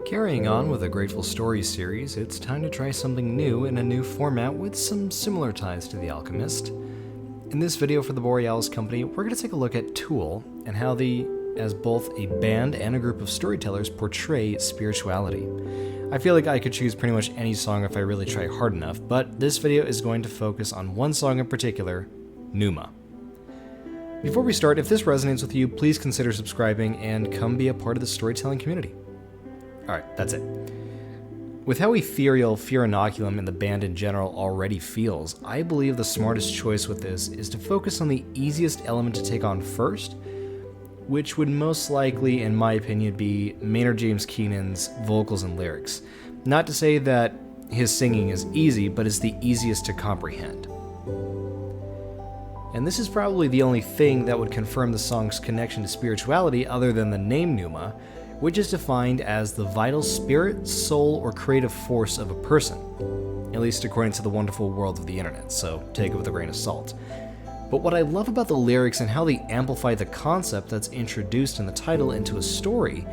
Carrying on with the Grateful Stories series, it's time to try something new in a new format with some similar ties to The Alchemist. In this video for the Borealis Company, we're going to take a look at Tool and how they, as both a band and a group of storytellers, portray spirituality. I feel like I could choose pretty much any song if I really try hard enough, but this video is going to focus on one song in particular, Pneuma. Before we start, if this resonates with you, please consider subscribing and come be a part of the storytelling community. Alright, that's it. With how ethereal Fear Inoculum and the band in general already feels, I believe the smartest choice with this is to focus on the easiest element to take on first, which would most likely, in my opinion, be Maynard James Keenan's vocals and lyrics. Not to say that his singing is easy, but it's the easiest to comprehend. And this is probably the only thing that would confirm the song's connection to spirituality other than the name Pneuma, which is defined as the vital spirit, soul, or creative force of a person, at least according to the wonderful world of the internet, so take it with a grain of salt. But what I love about the lyrics and how they amplify the concept that's introduced in the title into a story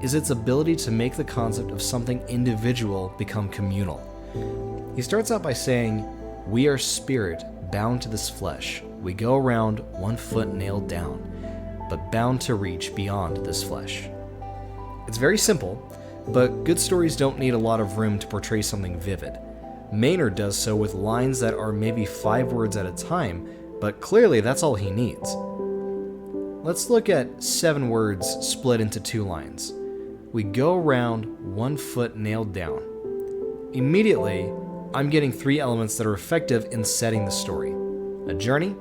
is its ability to make the concept of something individual become communal. He starts out by saying, "We are spirit bound to this flesh. We go around 1 foot nailed down, but bound to reach beyond this flesh." It's very simple, but good stories don't need a lot of room to portray something vivid. Maynard does so with lines that are maybe 5 words at a time, but clearly that's all he needs. Let's look at 7 words split into 2 lines. We go around 1 foot nailed down. Immediately, I'm getting 3 elements that are effective in setting the story: a journey,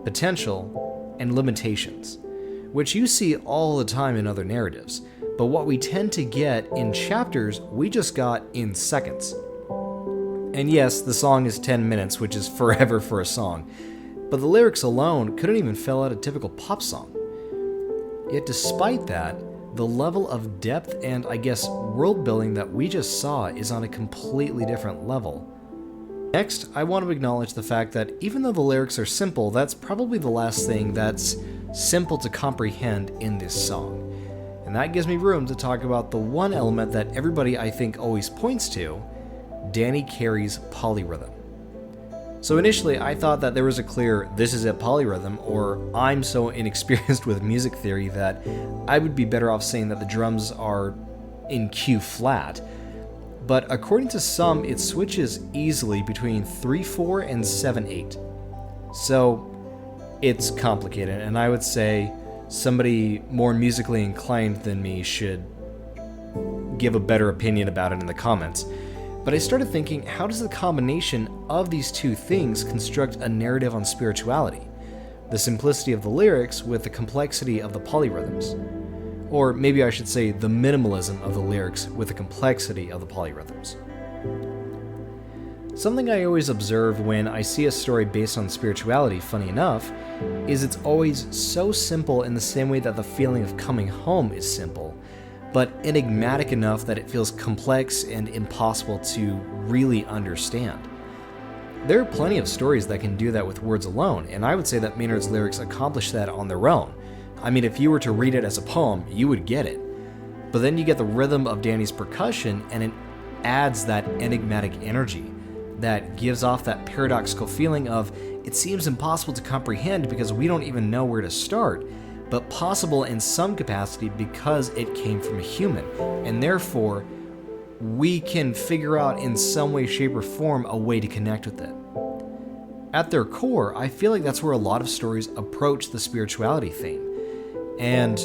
potential, and limitations, which you see all the time in other narratives. But what we tend to get in chapters, we just got in seconds. And yes, the song is 10 minutes, which is forever for a song, but the lyrics alone couldn't even fill out a typical pop song. Yet despite that, the level of depth and, I guess, world building that we just saw is on a completely different level. Next, I want to acknowledge the fact that even though the lyrics are simple, that's probably the last thing that's simple to comprehend in this song. And that gives me room to talk about the one element that everybody, I think, always points to, Danny Carey's polyrhythm. So initially, I thought that there was a clear "this is a polyrhythm," or I'm so inexperienced with music theory that I would be better off saying that the drums are in Q flat. But according to some, it switches easily between 3/4 and 7/8. So it's complicated, and I would say somebody more musically inclined than me should give a better opinion about it in the comments. But I started thinking, how does the combination of these two things construct a narrative on spirituality? The simplicity of the lyrics with the complexity of the polyrhythms. Or maybe I should say the minimalism of the lyrics with the complexity of the polyrhythms. Something I always observe when I see a story based on spirituality, funny enough, is it's always so simple in the same way that the feeling of coming home is simple, but enigmatic enough that it feels complex and impossible to really understand. There are plenty of stories that can do that with words alone, and I would say that Maynard's lyrics accomplish that on their own. I mean, if you were to read it as a poem, you would get it. But then you get the rhythm of Danny's percussion, and it adds that enigmatic energy that gives off that paradoxical feeling of it seems impossible to comprehend because we don't even know where to start, but possible in some capacity because it came from a human, and therefore we can figure out in some way, shape, or form a way to connect with it. At their core, I feel like that's where a lot of stories approach the spirituality theme, and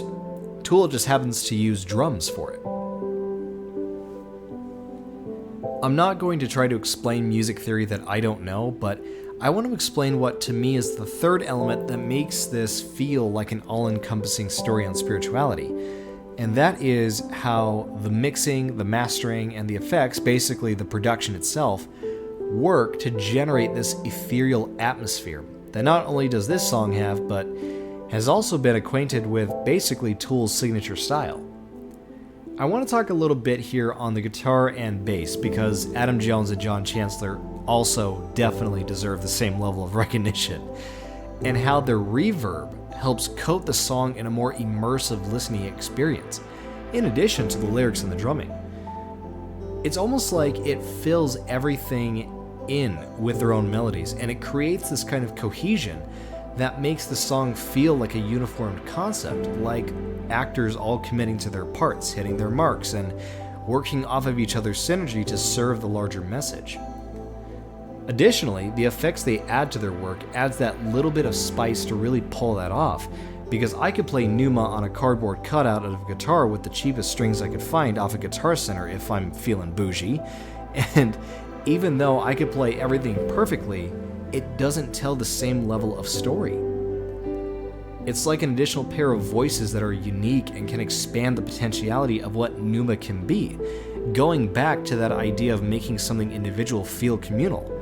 Tool just happens to use drums for it. I'm not going to try to explain music theory that I don't know, but I want to explain what to me is the third element that makes this feel like an all-encompassing story on spirituality, and that is how the mixing, the mastering, and the effects, basically the production itself, work to generate this ethereal atmosphere that not only does this song have, but has also been acquainted with basically Tool's signature style. I want to talk a little bit here on the guitar and bass because Adam Jones and John Chancellor also definitely deserve the same level of recognition, and how their reverb helps coat the song in a more immersive listening experience, in addition to the lyrics and the drumming. It's almost like it fills everything in with their own melodies, and it creates this kind of cohesion that makes the song feel like a uniformed concept, like actors all committing to their parts, hitting their marks, and working off of each other's synergy to serve the larger message. Additionally, the effects they add to their work adds that little bit of spice to really pull that off, because I could play Pneuma on a cardboard cutout of a guitar with the cheapest strings I could find off a Guitar Center if I'm feeling bougie, and even though I could play everything perfectly, it doesn't tell the same level of story. It's like an additional pair of voices that are unique and can expand the potentiality of what Pneuma can be, going back to that idea of making something individual feel communal.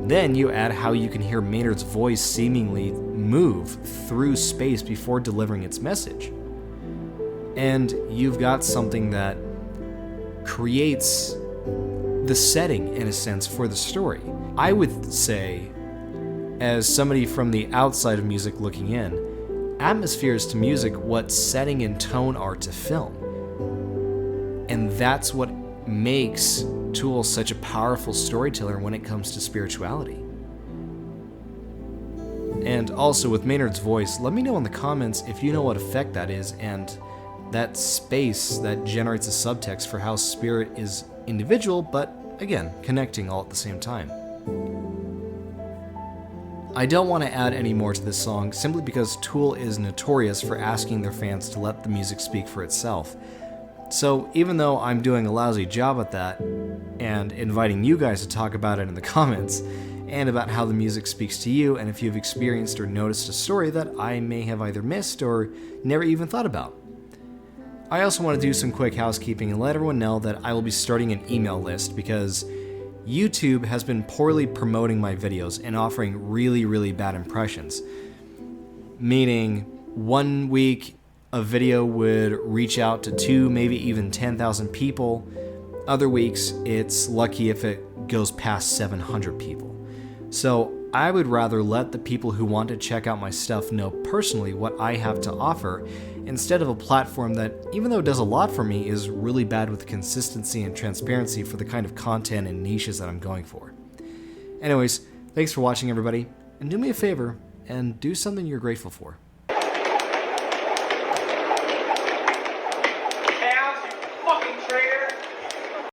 Then you add how you can hear Maynard's voice seemingly move through space before delivering its message. And you've got something that creates the setting, in a sense, for the story. I would say, as somebody from the outside of music looking in, atmosphere is to music what setting and tone are to film. And that's what makes Tool such a powerful storyteller when it comes to spirituality. And also with Maynard's voice, let me know in the comments if you know what effect that is and that space that generates a subtext for how spirit is individual, but again, connecting all at the same time. I don't want to add any more to this song simply because Tool is notorious for asking their fans to let the music speak for itself. So even though I'm doing a lousy job at that, and inviting you guys to talk about it in the comments, and about how the music speaks to you, and if you've experienced or noticed a story that I may have either missed or never even thought about. I also want to do some quick housekeeping and let everyone know that I will be starting an email list because YouTube has been poorly promoting my videos and offering really bad impressions. Meaning, 1 week a video would reach out to 2, maybe even 10,000 people. Other weeks, it's lucky if it goes past 700 people. So I would rather let the people who want to check out my stuff know personally what I have to offer, instead of a platform that, even though it does a lot for me, is really bad with consistency and transparency for the kind of content and niches that I'm going for. Anyways, thanks for watching, everybody, and do me a favor and do something you're grateful for.